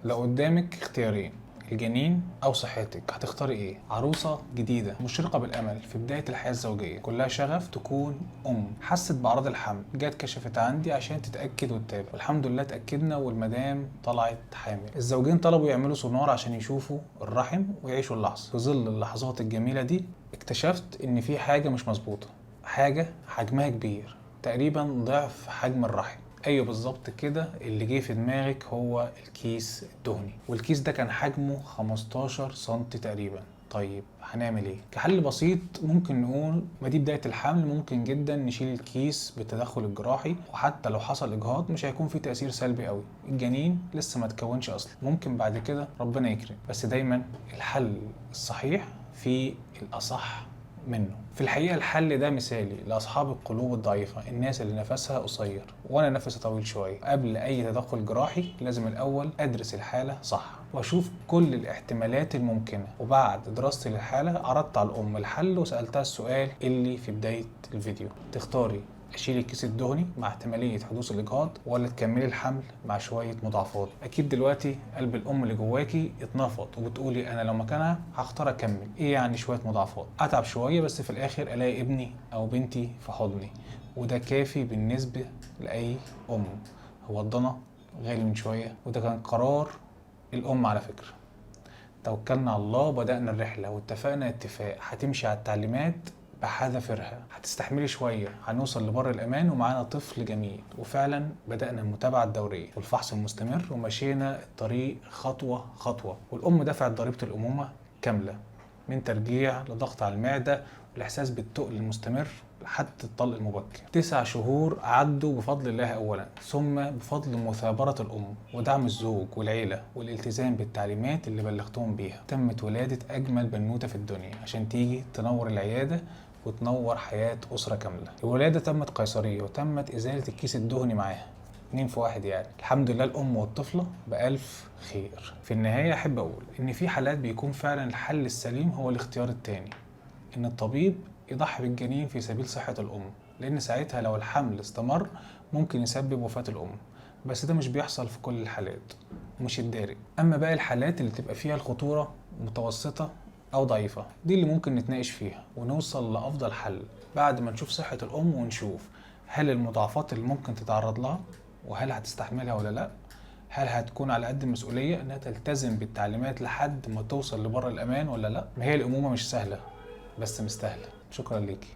لو قدامك اختيارين، الجنين او صحتك، هتختاري ايه؟ عروسه جديده مشرقه بالامل في بدايه الحياه الزوجيه، كلها شغف تكون حست باعراض الحمل، جت كشفت عندي عشان تتاكد وتتابع، والحمد لله اتاكدنا والمدام طلعت حامل. الزوجين طلبوا يعملوا سونار عشان يشوفوا الرحم ويعيشوا اللحظه. في ظل اللحظات الجميله دي اكتشفت ان في حاجه مش مظبوطه، حاجه حجمها كبير، تقريبا ضعف حجم الرحم. ايوه بالظبط كده، اللي جه في دماغك هو الكيس الدهني، والكيس ده كان حجمه 15 سنتي تقريبا. طيب هنعمل ايه؟ كحل بسيط ممكن نقول ما دي بداية الحمل، ممكن جدا نشيل الكيس بالتدخل الجراحي، وحتى لو حصل اجهاض مش هيكون في تأثير سلبي قوي، الجنين لسه ما تكونش اصلا، ممكن بعد كده ربنا يكرم. بس دايما الحل الصحيح في الاصح منه. في الحقيقة الحل ده مثالي لأصحاب القلوب الضعيفة، الناس اللي نفسها قصير وأنا نفسي طويل شوية. قبل أي تدخل جراحي لازم الأول أدرس الحالة صح وأشوف كل الاحتمالات الممكنة، وبعد دراستي للحالة عرضت على الأم الحل وسألتها السؤال اللي في بداية الفيديو: تختاري اشيل الكيس الدهني مع احتماليه حدوث الاجهاض، ولا تكملي الحمل مع شويه مضاعفات؟ اكيد دلوقتي قلب الام اللي جواكي اتنفض وبتقولي انا لو مكانها هختار اكمل. ايه يعني شويه مضاعفات؟ اتعب شويه بس في الاخر الاقي ابني او بنتي في حضني، وده كافي بالنسبه لاي ام. هو الضنا غالي من شويه، وده كان قرار الام على فكره. توكلنا على الله وبدأنا الرحلة، واتفقنا اتفاق هتمشي على التعليمات بحذافيرها، هتستحملي شوية، هنوصل لبر الأمان ومعانا طفل جميل. وفعلا بدأنا المتابعة الدورية والفحص المستمر، ومشينا الطريق خطوة خطوة، والأم دفعت ضريبة الأمومة كاملة، من ترجيع لضغط على المعدة والإحساس بالتقل المستمر لحد الطلق المبكر. 9 شهور عدوا بفضل الله أولا، ثم بفضل مثابرة الأم ودعم الزوج والعيلة والالتزام بالتعليمات اللي بلغتهم بيها. تمت ولادة أجمل بنوتة في الدنيا عشان تيجي تنور العيادة وتنور حياة أسرة كاملة. الولادة تمت قيصرية وتمت إزالة الكيس الدهني معاها، 2 في 1 يعني. الحمد لله الأم والطفلة بألف خير. في النهاية أحب أقول إن في حالات بيكون فعلا الحل السليم هو الاختيار التاني، إن الطبيب يضحي بالجنين في سبيل صحة الأم، لأن ساعتها لو الحمل استمر ممكن يسبب وفاة الأم. بس ده مش بيحصل في كل الحالات ومش الدارج. أما باقي الحالات اللي تبقى فيها الخطورة متوسطة أو ضعيفة، دي اللي ممكن نتناقش فيها ونوصل لأفضل حل بعد ما نشوف صحة الأم ونشوف هل المضاعفات اللي ممكن تتعرض لها وهل هتستحملها ولا لأ، هل هتكون على قد المسؤولية انها تلتزم بالتعليمات لحد ما توصل لبر الأمان ولا لأ. ما هي الأمومة مش سهلة بس مستاهلة. شكرا ليكي.